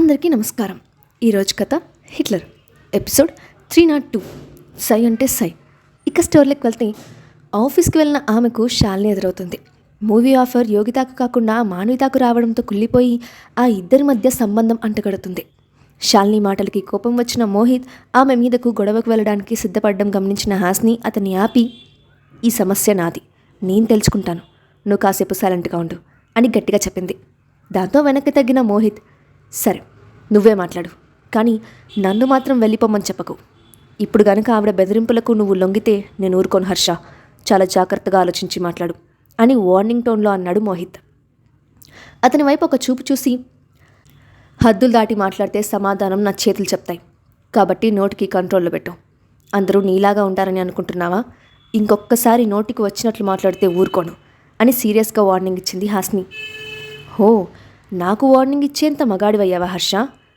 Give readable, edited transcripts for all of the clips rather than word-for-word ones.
అందరికీ నమస్కారం. ఈరోజు కథ హిట్లర్ ఎపిసోడ్ 302 సై అంటే సై. ఇక స్టోరీలోకి వెళ్తే ఆఫీస్కి వెళ్ళిన ఆమెకు శాలిని ఎదురవుతుంది. మూవీ ఆఫర్ యోగితాకు కాకుండా మాన్వితాకు రావడంతో కుళ్ళిపోయి ఆ ఇద్దరి మధ్య సంబంధం అంటగడుతుంది. శాలిని మాటలకి కోపం వచ్చిన మోహిత్ ఆమె మీదకు గొడవకు వెళ్ళడానికి సిద్ధపడడం గమనించిన హాస్ని అతన్ని ఆపి, ఈ సమస్య నాది, నేను తెలుసుకుంటాను, నువ్వు కాసేపు సైలెంట్గా ఉండు అని గట్టిగా చెప్పింది. దాంతో వెనక్కి తగ్గిన మోహిత్, సరే నువ్వే మాట్లాడు, కానీ నన్ను మాత్రం వెళ్ళిపోమని చెప్పకు. ఇప్పుడు గనక ఆవిడ బెదిరింపులకు నువ్వు లొంగితే నేను ఊరుకోను హర్ష, చాలా జాగ్రత్తగా ఆలోచించి మాట్లాడు అని వార్నింగ్ టోన్లో అన్నాడు మోహిత్. అతని వైపు ఒక చూపు చూసి, హద్దులు దాటి మాట్లాడితే సమాధానం నా చేతులు చెప్తాయి, కాబట్టి నోటికి కంట్రోల్లో పెట్టు. అందరూ నీలాగా ఉంటారని అనుకుంటున్నావా? ఇంకొక్కసారి నోటికి వచ్చినట్లు మాట్లాడితే ఊరుకోను అని సీరియస్గా వార్నింగ్ ఇచ్చింది హాస్ని. హో, నాకు వార్నింగ్ ఇచ్చేంత మగాడివయ్యావా హర్ష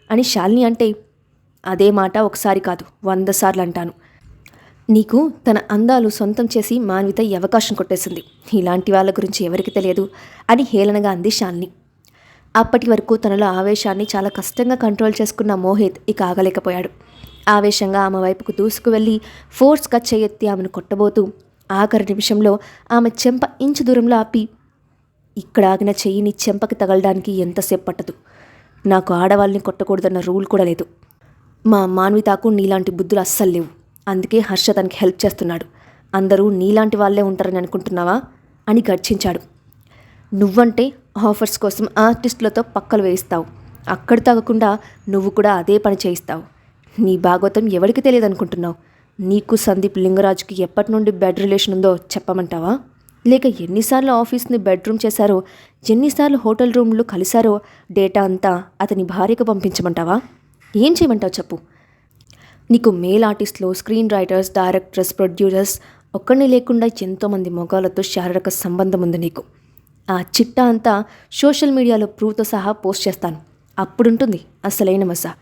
అని శాలిని అంటే, అదే మాట ఒకసారి కాదు 100 సార్లు అంటాను. నీకు తన అందాలు సొంతం చేసి మాన్విత ఈ అవకాశం కొట్టేసింది, ఇలాంటి వాళ్ళ గురించి ఎవరికి తెలియదు అని హేళనగా అంది శాలిని. అప్పటి వరకు తనలో ఆవేశాన్ని చాలా కష్టంగా కంట్రోల్ చేసుకున్న మోహిత్ ఇక ఆగలేకపోయాడు. ఆవేశంగా ఆమె వైపుకు దూసుకు వెళ్ళి ఫోర్స్గా చేయెత్తి ఆమెను కొట్టబోతూ ఆఖరి నిమిషంలో ఆమె చెంప ఇంచు దూరంలో ఆపి, ఇక్కడ ఆగిన చెయ్యిని చెంపకి తగలడానికి ఎంతసేపు పట్టదు. నాకు ఆడవాళ్ళని కొట్టకూడదన్న రూల్ కూడా లేదు. మా మాన్వితాకు నీలాంటి బుద్ధులు అస్సలు లేవు, అందుకే హర్ష తనకి హెల్ప్ చేస్తున్నాడు. అందరూ నీలాంటి వాళ్ళే ఉంటారని అనుకుంటున్నావా అని గర్జించాడు. నువ్వంటే ఆఫర్స్ కోసం ఆర్టిస్టులతో పక్కలు వేయిస్తావు, అక్కడ తగ్గకుండా నువ్వు కూడా అదే పని చేయిస్తావు. నీ భాగవతం ఎవరికి తెలియదు అనుకుంటున్నావు? నీకు సందీప్ లింగరాజుకి ఎప్పటి నుండి బెడ్ రిలేషన్ ఉందో చెప్పమంటావా? లేక ఎన్నిసార్లు ఆఫీస్ని బెడ్రూమ్ చేశారో, ఎన్నిసార్లు హోటల్ రూమ్లు కలిశారో డేటా అంతా అతని భార్యకు పంపించమంటావా? ఏం చేయమంటావు చెప్పు. నీకు మేల్ ఆర్టిస్టులు, స్క్రీన్ రైటర్స్, డైరెక్టర్స్, ప్రొడ్యూసర్స్ ఒక్కడిని లేకుండా ఎంతోమంది మొగాలతో శారీరక సంబంధం ఉంది నీకు. ఆ చిట్టా అంతా సోషల్ మీడియాలో ప్రూఫ్తో సహా పోస్ట్ చేస్తాను, అప్పుడుంటుంది అసలైన మజా.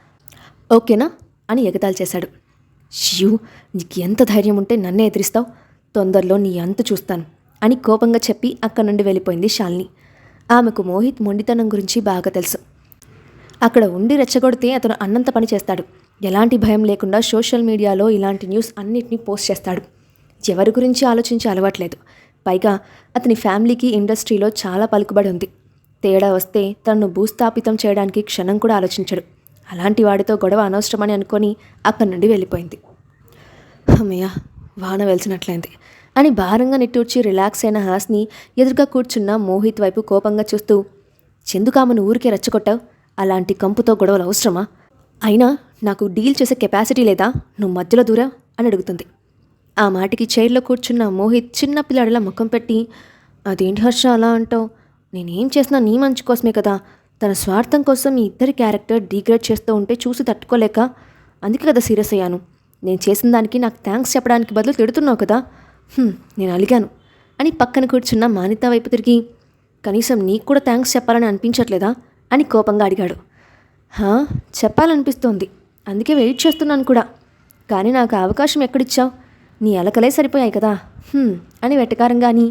ఓకేనా అని ఎగతాళి చేశాడు. షూ, నీకు ఎంత ధైర్యం ఉంటే నన్నే ఎదిరిస్తావు? తొందరలో నీ అంతు చూస్తాను అని కోపంగా చెప్పి అక్కడి నుండి వెళ్ళిపోయింది శాలిని. ఆమెకు మోహిత్ మొండితనం గురించి బాగా తెలుసు. అక్కడ ఉండి రెచ్చగొడితే అతను అన్నంత పని చేస్తాడు. ఎలాంటి భయం లేకుండా సోషల్ మీడియాలో ఇలాంటి న్యూస్ అన్నిటినీ పోస్ట్ చేస్తాడు. ఎవరి గురించి ఆలోచించి అలవాట్లేదు. పైగా అతని ఫ్యామిలీకి ఇండస్ట్రీలో చాలా పలుకుబడి ఉంది. తేడా వస్తే తనను భూస్థాపితం చేయడానికి క్షణం కూడా ఆలోచించడు. అలాంటి వాడితో గొడవ అనవసరమని అనుకొని అక్కడి నుండి వెళ్ళిపోయింది. అమ్మయ్య, వాన వెలిసినట్లయింది అని భారంగా నిట్టూర్చి రిలాక్స్ అయిన హాస్ని ఎదురుగా కూర్చున్న మోహిత్ వైపు కోపంగా చూస్తూ, చెందుకామను ఊరికే రెచ్చగొట్టావు? అలాంటి కంపుతో గొడవలు అవసరమా? అయినా నాకు డీల్ చేసే కెపాసిటీ లేదా? నువ్వు మధ్యలో దూరా అని అడుగుతుంది. ఆ మాటికి చైర్లో కూర్చున్న మోహిత్ చిన్న పిల్లాడిలా ముఖం పెట్టి, అదేంటి హర్ష అలా అంటావు? నేనేం చేసినా నీ మంచి కోసమే కదా. తన స్వార్థం కోసం ఈ ఇద్దరి క్యారెక్టర్ డీగ్రేడ్ చేస్తూ ఉంటే చూసి తట్టుకోలేక అందుకే కదా సీరియస్ అయ్యాను. నేను చేసిన దానికి నాకు థ్యాంక్స్ చెప్పడానికి బదులు తిడుతున్నావు కదా. నేను అలిగాను అని పక్కన కూర్చున్న మాన్విత వైపు తిరిగి, కనీసం నీకు కూడా థ్యాంక్స్ చెప్పాలని అనిపించట్లేదా అని కోపంగా అడిగాడు. చెప్పాలనిపిస్తోంది, అందుకే వెయిట్ చేస్తున్నాను కూడా, కానీ నాకు అవకాశం ఎక్కడిచ్చావు? నీ అలకలే సరిపోయాయి కదా అని వెటకారంగా అని,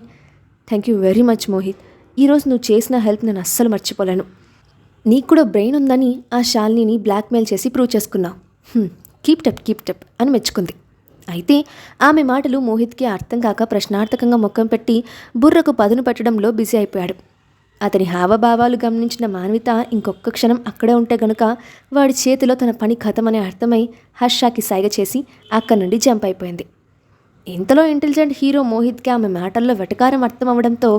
thank you very much Mohit, ఈరోజు నువ్వు చేసిన హెల్ప్ నేను అస్సలు మర్చిపోలేను. నీకు కూడా బ్రెయిన్ ఉందని ఆ శాలినిని బ్లాక్మెయిల్ చేసి ప్రూవ్ చేసుకున్నావు. కీప్ టప్ అని మెచ్చుకుంది. అయితే ఆమె మాటలు మోహిత్కి అర్థం కాక ప్రశ్నార్థకంగా ముఖం పెట్టి బుర్రకు పదును పెట్టడంలో బిజీ అయిపోయాడు. అతని హావభావాలు గమనించిన మాన్విత ఇంకొక క్షణం అక్కడే ఉంటే గనుక వాడి చేతిలో తన పని ఖతమని అర్థమై హర్షాకి సైగ చేసి అక్కడి నుండి జంప్ అయిపోయింది. ఇంతలో ఇంటెలిజెంట్ హీరో మోహిత్కి ఆమె మాటల్లో వెటకారం అర్థం అవ్వడంతో,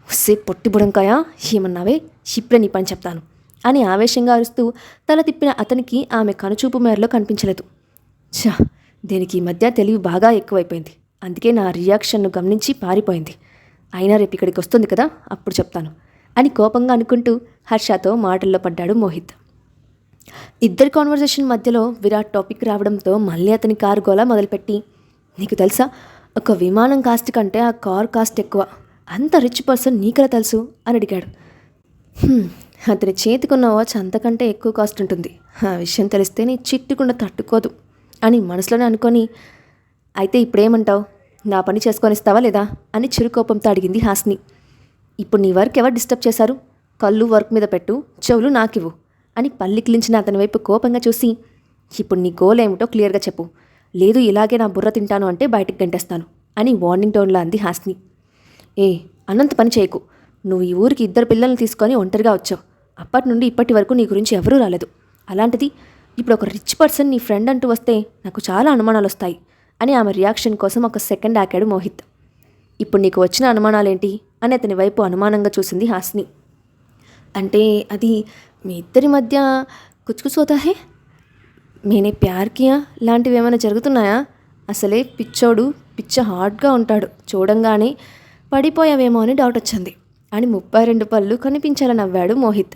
ఉస్సే పొట్టి బుడంకాయా, ఏమన్నావే, ఇప్పుడే నీ పని చెప్తాను అని ఆవేశంగా అరుస్తూ తల తిప్పిన అతనికి ఆమె కనుచూపు మేరలో కనిపించలేదు. దీనికి ఈ మధ్య తెలివి బాగా ఎక్కువైపోయింది, అందుకే నా రియాక్షన్ను గమనించి పారిపోయింది. అయినా రేపు ఇక్కడికి వస్తుంది కదా, అప్పుడు చెప్తాను అని కోపంగా అనుకుంటూ హర్షతో మాటల్లో పడ్డాడు మోహిత్. ఇద్దరి కాన్వర్జేషన్ మధ్యలో విరాట్ టాపిక్ రావడంతో మళ్ళీ అతని కారు గోల మొదలుపెట్టి, నీకు తెలుసా, ఒక విమానం కాస్ట్ కంటే ఆ కార్ కాస్ట్ ఎక్కువ, అంత రిచ్ పర్సన్ నీకెలా తెలుసు అని అడిగాడు. అతని చేతికున్న వాచ్ అంతకంటే ఎక్కువ కాస్ట్ ఉంటుంది, ఆ విషయం తెలిస్తే నీ చిట్టుకుండా తట్టుకోదు అని మనసులోనే అనుకొని, అయితే ఇప్పుడేమంటావు, నా పని చేసుకొనిస్తావా లేదా అని చిరుకోపంతో అడిగింది హాస్ని. ఇప్పుడు నీ వర్క్ ఎవరు డిస్టర్బ్ చేశారు? కళ్ళు వర్క్ మీద పెట్టు, చెవులు నాకివ్వు అని పల్లికిలించిన అతని వైపు కోపంగా చూసి, ఇప్పుడు నీ గోల్ ఏమిటో క్లియర్గా చెప్పు, లేదు ఇలాగే నా బుర్ర తింటాను అంటే బయటికి గంటేస్తాను అని వార్నింగ్ టోన్లో అంది హాస్ని. ఏ అనంత పని చేయకు, నువ్వు ఈ ఊరికి 2 పిల్లల్ని తీసుకొని ఒంటరిగా వచ్చావు. అప్పటి నుండి ఇప్పటి వరకు నీ గురించి ఎవరూ రాలేదు. అలాంటిది ఇప్పుడు ఒక రిచ్ పర్సన్ నీ ఫ్రెండ్ అంటూ వస్తే నాకు చాలా అనుమానాలు వస్తాయి అని ఆమె రియాక్షన్ కోసం ఒక సెకండ్ ఆకాడు మోహిత్. ఇప్పుడు నీకు వచ్చిన అనుమానాలేంటి అని అతని వైపు అనుమానంగా చూసింది హాస్ని. అంటే అది మీ ఇద్దరి మధ్య కుచ్కుచ్ హోతా హే, మేనే ప్యార్ కియా లాంటివి ఏమైనా జరుగుతున్నాయా? అసలే పిచ్చోడు పిచ్చ హార్డ్గా ఉంటాడు, చూడంగానే పడిపోయావేమో అని డౌట్ వచ్చింది అని 32 పళ్ళు కనిపించేలా నవ్వాడు మోహిత్.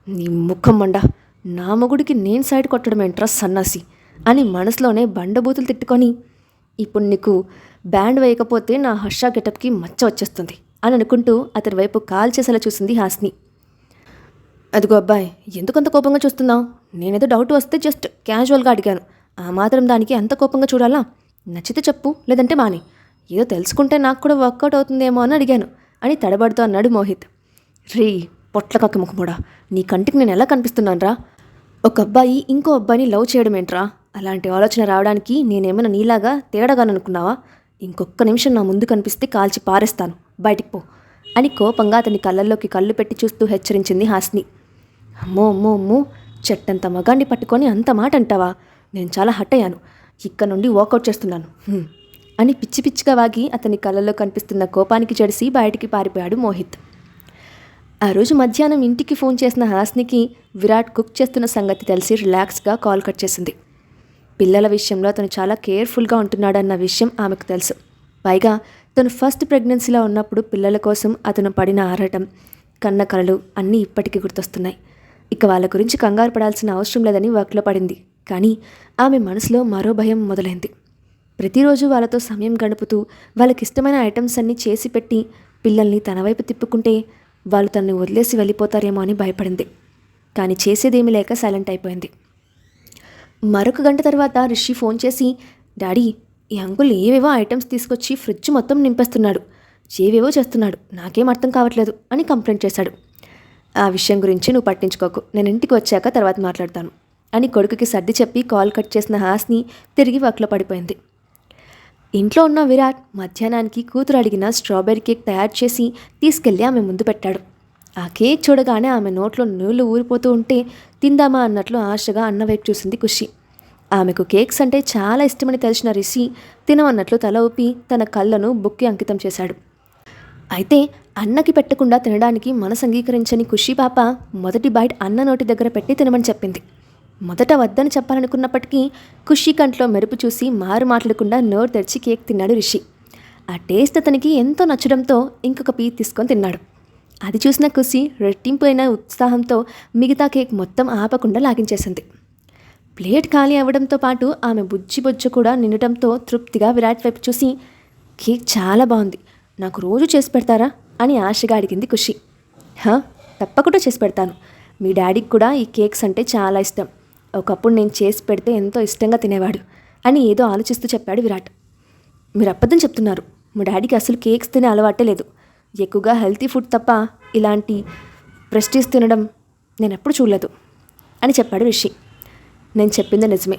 నీ ముఖం మండ, నా మొగుడికి నేను సైడ్ కొట్టడం ఏంట్రా సన్నాసి అని మనసులోనే బండబూతులు తిట్టుకొని, ఇప్పుడు నీకు బ్యాండ్ వేయకపోతే నా హర్ష గెటప్కి మచ్చ వచ్చేస్తుంది అని అనుకుంటూ అతని వైపు కాల్ చేసేలా చూసింది హాస్ని. అదిగో అబ్బాయి, ఎందుకంత కోపంగా చూస్తున్నావు? నేనేదో డౌట్ వస్తే జస్ట్ క్యాజువల్గా అడిగాను, ఆ మాత్రం దానికి అంత కోపంగా చూడాలా? నచ్చితే చెప్పు, లేదంటే మాని. ఏదో తెలుసుకుంటే నాకు కూడా వర్కౌట్ అవుతుందేమో అని అడిగాను అని తడబడుతూ అన్నాడు మోహిత్. రీ పొట్లకాకి ముఖముడా, నీ కంటికి నేను ఎలా కనిపిస్తున్నాను రా? ఒక అబ్బాయి ఇంకో అబ్బాయిని లవ్ చేయడం ఏంట్రా? అలాంటి ఆలోచన రావడానికి నేనేమైనా నీలాగా తేడాగాననుకున్నావా? ఇంకొక్క నిమిషం నా ముందు కనిపిస్తే కాల్చి పారేస్తాను, బయటికి పో అని కోపంగా అతని కళ్ళల్లోకి కళ్ళు పెట్టి చూస్తూ హెచ్చరించింది హాస్ని. అమ్మో అమ్మో అమ్మో, చెట్టంత మగాన్ని పట్టుకొని అంత మాట అంటావా? నేను చాలా హట్ అయ్యాను, ఇక్కడ నుండి వాకౌట్ చేస్తున్నాను అని పిచ్చి పిచ్చిగా వాగి అతని కళ్ళల్లో కనిపిస్తున్న కోపానికి జడిసి బయటికి పారిపోయాడు మోహిత్. ఆ రోజు మధ్యాహ్నం ఇంటికి ఫోన్ చేసిన హాస్నికి విరాట్ కుక్ చేస్తున్న సంగతి తెలిసి రిలాక్స్గా కాల్ కట్ చేసింది. పిల్లల విషయంలో అతను చాలా కేర్ఫుల్గా ఉంటున్నాడన్న విషయం ఆమెకు తెలుసు. పైగా తను ఫస్ట్ ప్రెగ్నెన్సీలో ఉన్నప్పుడు పిల్లల కోసం అతను పడిన ఆరాటం, కన్న కలలు అన్నీ ఇప్పటికీ గుర్తొస్తున్నాయి. ఇక వాళ్ళ గురించి కంగారు పడాల్సిన అవసరం లేదని వర్క్లో పడింది. కానీ ఆమె మనసులో మరో భయం మొదలైంది. ప్రతిరోజు వాళ్ళతో సమయం గడుపుతూ వాళ్ళకిష్టమైన ఐటమ్స్ అన్నీ చేసి పెట్టి పిల్లల్ని తన వైపు తిప్పుకుంటే వాళ్ళు తనని వదిలేసి వెళ్ళిపోతారేమో అని భయపడింది. కానీ చేసేదేమీ లేక సైలెంట్ అయిపోయింది. మరొక గంట తర్వాత రిషి ఫోన్ చేసి, డాడీ, ఈ అంకుల్ ఏవేవో ఐటమ్స్ తీసుకొచ్చి ఫ్రిడ్జ్ మొత్తం నింపేస్తున్నాడు, ఏవేవో చేస్తున్నాడు, నాకేం అర్థం కావట్లేదు అని కంప్లైంట్ చేశాడు. ఆ విషయం గురించి నువ్వు పట్టించుకోకు, నేను ఇంటికి వచ్చాక తర్వాత మాట్లాడతాను అని కొడుకుకి సర్ది చెప్పి కాల్ కట్ చేసిన హాస్ని తిరిగి వర్క్లో పడిపోయింది. ఇంట్లో ఉన్న విరాట్ మధ్యాహ్నానికి కూతురు అడిగిన స్ట్రాబెర్రీ కేక్ తయారు చేసి తీసుకెళ్ళి ఆమె ముందు పెట్టాడు. ఆ కేక్ చూడగానే ఆమె నోట్లో నీళ్లు ఊరిపోతూ ఉంటే తిందామా అన్నట్లు ఆశగా అన్న వైపు చూసింది ఖుషి. ఆమెకు కేక్స్ అంటే చాలా ఇష్టమని తెలిసిన రిషి తినమన్నట్లు తల ఊపి తన కళ్ళను బుక్కి అంకితం చేశాడు. అయితే అన్నకి పెట్టకుండా తినడానికి మనసు అంగీకరించని ఖుషి పాప మొదటి బైట్ అన్న నోటి దగ్గర పెట్టి తినమని చెప్పింది. మొదట వద్దని చెప్పాలనుకున్నప్పటికీ ఖుషి కంట్లో మెరుపు చూసి మారు మాట్లాడకుండా నోరు తెరిచి కేక్ తిన్నాడు రిషి. ఆ టేస్ట్ అతనికి ఎంతో నచ్చడంతో ఇంకొక పీస్ తీసుకొని తిన్నాడు. అది చూసిన ఖుషి రెట్టింపోయిన ఉత్సాహంతో మిగతా కేక్ మొత్తం ఆపకుండా లాగించేసింది. ప్లేట్ ఖాళీ అవ్వడంతో పాటు ఆమె బుజ్జి కూడా నిండటంతో తృప్తిగా విరాట్ వైపు చూసి, కేక్ చాలా బాగుంది, నాకు రోజు చేసి పెడతారా అని ఆశగా అడిగింది ఖుషి. తప్పకుండా చేసి పెడతాను, మీ డాడీకి కూడా ఈ కేక్స్ అంటే చాలా ఇష్టం, ఒకప్పుడు నేను చేసి పెడితే ఎంతో ఇష్టంగా తినేవాడు అని ఏదో ఆలోచిస్తూ చెప్పాడు విరాట్. మీరు అబద్ధం చెప్తున్నారు, మా డాడీకి అసలు కేక్స్ తినే అలవాటే లేదు, ఎక్కువగా హెల్తీ ఫుడ్ తప్ప ఇలాంటి ప్రెస్టీజ్ తినడం నేను ఎప్పుడు చూడలేదు అని చెప్పాడు రిషి. నేను చెప్పింది నిజమే,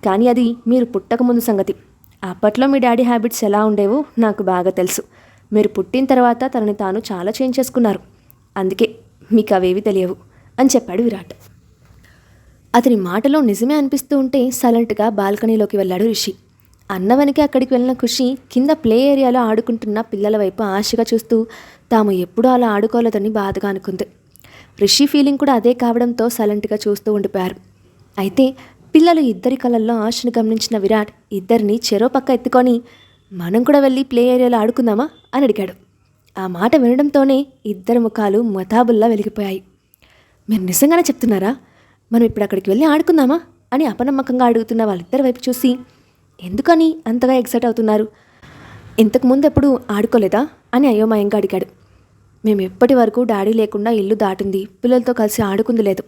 కానీ అది మీరు పుట్టకముందు సంగతి. అప్పట్లో మీ డాడీ హ్యాబిట్స్ ఎలా ఉండేవో నాకు బాగా తెలుసు. మీరు పుట్టిన తర్వాత తనని తాను చాలా చేంజ్ చేసుకున్నారు, అందుకే మీకు అవేవి తెలియవు అని చెప్పాడు విరాట్. అతని మాటలో నిజమే అనిపిస్తూ ఉంటే సైలెంట్గా బాల్కనీలోకి వెళ్ళాడు రిషి. అన్నవనికి అక్కడికి వెళ్ళిన ఖుషి కింద ప్లే ఏరియాలో ఆడుకుంటున్న పిల్లల వైపు ఆశగా చూస్తూ తాము ఎప్పుడూ అలా ఆడుకోలేదని బాధగా అనుకుంది. రిషి ఫీలింగ్ కూడా అదే కావడంతో సైలెంట్గా చూస్తూ ఉండిపోయారు. అయితే పిల్లలు ఇద్దరి కళ్ళల్లో ఆశను గమనించిన విరాట్ ఇద్దరిని చెరో పక్క ఎత్తుకొని, మనం కూడా వెళ్ళి ప్లే ఏరియాలో ఆడుకుందామా అని అడిగాడు. ఆ మాట వినడంతోనే ఇద్దరు ముఖాలు మతాబుల్లా వెలిగిపోయాయి. మీరు నిజంగానే చెప్తున్నారా? మనం ఇప్పుడు అక్కడికి వెళ్ళి ఆడుకుందామా అని అపనమ్మకంగా అడుగుతున్న వాళ్ళిద్దరి వైపు చూసి, ఎందుకని అంతగా ఎక్సైట్ అవుతున్నారు? ఇంతకుముందు ఎప్పుడు ఆడుకోలేదా అని అయోమయంగా అడిగాడు. మేము ఎప్పటి వరకు డాడీ లేకుండా ఇల్లు దాటింది, పిల్లలతో కలిసి ఆడుకుంది లేదు.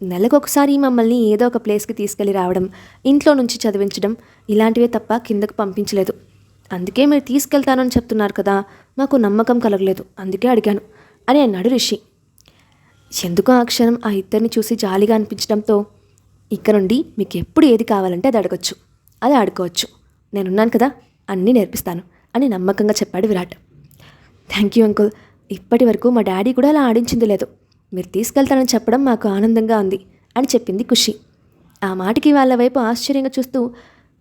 నెలకొకసారి మమ్మల్ని ఏదో ఒక ప్లేస్కి తీసుకెళ్ళి రావడం, ఇంట్లో నుంచి చదివించడం ఇలాంటివే తప్ప కిందకు పంపించలేదు. అందుకే మీరు తీసుకెళ్తానని చెప్తున్నారు కదా, మాకు నమ్మకం కలగలేదు, అందుకే అడిగాను అని అన్నాడు రిషి. ఎందుకో ఆ క్షణం ఆ ఇద్దరిని చూసి జాలిగా అనిపించడంతో, ఇక నుండి మీకు ఎప్పుడు ఏది కావాలంటే అది అడగొచ్చు, అది ఆడుకోవచ్చు, నేనున్నాను కదా, అన్నీ నేర్పిస్తాను అని నమ్మకంగా చెప్పాడు విరాట్. థ్యాంక్ యూ అంకుల్, ఇప్పటి వరకు మా డాడీ కూడా అలా ఆడించింది లేదు. మీరు తీసుకెళ్తానని చెప్పడం మాకు ఆనందంగా ఉంది అని చెప్పింది ఖుషి. ఆ మాటకి వాళ్ళ వైపు ఆశ్చర్యంగా చూస్తూ,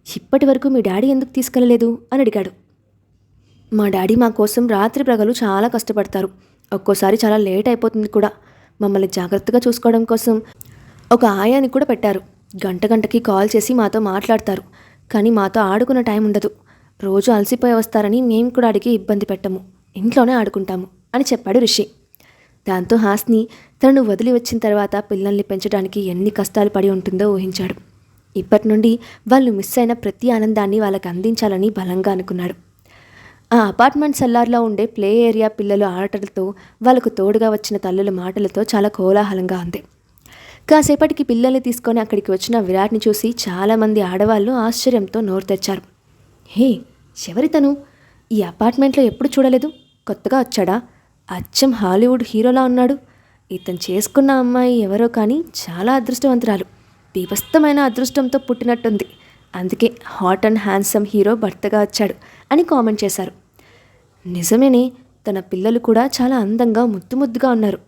ఇప్పటి వరకు మీ డాడీ ఎందుకు తీసుకెళ్ళలేదు అని అడిగాడు. మా డాడీ మా కోసం రాత్రి ప్రగలు చాలా కష్టపడతారు. ఒక్కోసారి చాలా లేట్ అయిపోతుంది కూడా. మమ్మల్ని జాగ్రత్తగా చూసుకోవడం కోసం ఒక ఆయాని కూడా పెట్టారు. గంట గంటకి కాల్ చేసి మాతో మాట్లాడతారు. కానీ మాతో ఆడుకున్న టైం ఉండదు. రోజు అలసిపోయి వస్తారని మేము కూడా అడిగి ఇబ్బంది పెట్టము, ఇంట్లోనే ఆడుకుంటాము అని చెప్పాడు రిషి. దాంతో హాస్ని తనను వదిలి వచ్చిన తర్వాత పిల్లల్ని పెంచడానికి ఎన్ని కష్టాలు పడి ఉంటుందో ఊహించాడు. ఇప్పటి నుండి వాళ్ళు మిస్ అయిన ప్రతి ఆనందాన్ని వాళ్ళకి అందించాలని బలంగా అనుకున్నాడు. ఆ అపార్ట్మెంట్ సెల్లార్లో ఉండే ప్లే ఏరియా పిల్లలు ఆటలతో, వాళ్ళకు తోడుగా వచ్చిన తల్లుల మాటలతో చాలా కోలాహలంగా ఉంది. కాసేపటికి పిల్లల్ని తీసుకొని అక్కడికి వచ్చిన విరాట్ని చూసి చాలామంది ఆడవాళ్ళు ఆశ్చర్యంతో నోరు తెచ్చారు. హే, ఎవరి తను? ఈ అపార్ట్మెంట్లో ఎప్పుడు చూడలేదు, కొత్తగా వచ్చాడా? అచ్చం హాలీవుడ్ హీరోలా ఉన్నాడు. ఇతను చేసుకున్న అమ్మాయి ఎవరో కానీ చాలా అదృష్టవంతురాలు. బీభస్తమైన అదృష్టంతో పుట్టినట్టుంది. అందుకే హాట్ అండ్ హ్యాండ్సమ్ హీరో భర్తగా వచ్చాడు అని కామెంట్ చేశారు. నిజమేనే, తన పిల్లలు కూడా చాలా అందంగా ముద్దుగా ఉన్నారు.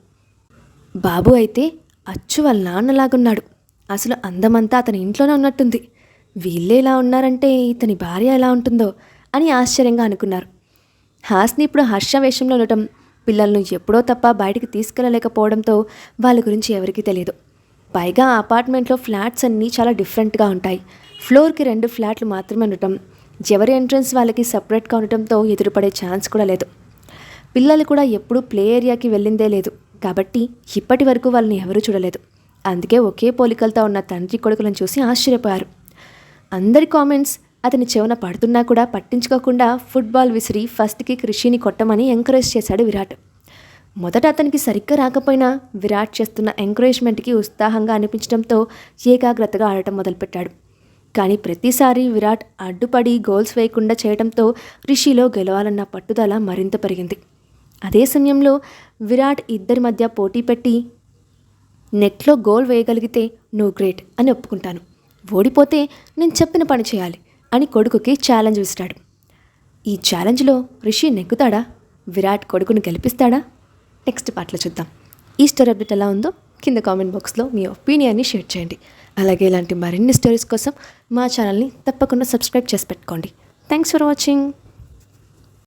బాబు అయితే అచ్చు వాళ్ళ నాన్నలాగున్నాడు. అసలు అందమంతా అతని ఇంట్లోనే ఉన్నట్టుంది. వీళ్ళే ఇలా ఉన్నారంటే ఇతని భార్య ఎలా ఉంటుందో అని ఆశ్చర్యంగా అనుకున్నారు. హాస్ని ఇప్పుడు హర్ష వేషంలో ఉండటం, పిల్లలను ఎప్పుడో తప్ప బయటికి తీసుకెళ్ళలేకపోవడంతో వాళ్ళ గురించి ఎవరికీ తెలియదు. పైగా ఆ అపార్ట్మెంట్లో ఫ్లాట్స్ అన్నీ చాలా డిఫరెంట్గా ఉంటాయి. ఫ్లోర్కి 2 ఫ్లాట్లు మాత్రమే ఉండటం, ఎవరి ఎంట్రన్స్ వాళ్ళకి సపరేట్గా ఉండటంతో ఎదురుపడే ఛాన్స్ కూడా లేదు. పిల్లలు కూడా ఎప్పుడూ ప్లే ఏరియాకి వెళ్ళిందే లేదు కాబట్టి ఇప్పటి వరకు వాళ్ళని ఎవరూ చూడలేదు. అందుకే ఒకే పోలికలతో ఉన్న తండ్రి కొడుకులను చూసి ఆశ్చర్యపోయారు. అందరి కామెంట్స్ అతని చెవున పడుతున్నా కూడా పట్టించుకోకుండా ఫుట్బాల్ విసిరి ఫస్ట్కి రిషిని కొట్టమని ఎంకరేజ్ చేశాడు విరాట్. మొదట అతనికి సరిగ్గా రాకపోయినా విరాట్ చేస్తున్న ఎంకరేజ్మెంట్కి ఉత్సాహంగా అనిపించడంతో ఏకాగ్రతగా ఆడటం మొదలుపెట్టాడు. కానీ ప్రతిసారి విరాట్ అడ్డుపడి గోల్స్ వేయకుండా చేయడంతో రిషిలో గెలవాలన్న పట్టుదల మరింత పెరిగింది. అదే సమయంలో విరాట్ ఇద్దరి మధ్య పోటీ పెట్టి, నెట్లో గోల్ వేయగలిగితే నువ్వు గ్రేట్ అని ఒప్పుకుంటాను, ఓడిపోతే నేను చెప్పిన పని చేయాలి అని కొడుకుకి ఛాలెంజ్ విసిరాడు. ఈ ఛాలెంజ్లో రిషి నెగ్గుతాడా? విరాట్ కొడుకును గెలిపిస్తాడా? నెక్స్ట్ పార్ట్లో చూద్దాం. ఈ స్టోరీ అప్డేట్ ఎలా ఉందో కింద కామెంట్ బాక్స్లో మీ ఒపీనియన్ని షేర్ చేయండి. అలాగే ఇలాంటి మరిన్ని స్టోరీస్ కోసం మా ఛానల్ని తప్పకుండా సబ్స్క్రైబ్ చేసి పెట్టుకోండి. Thanks for watching.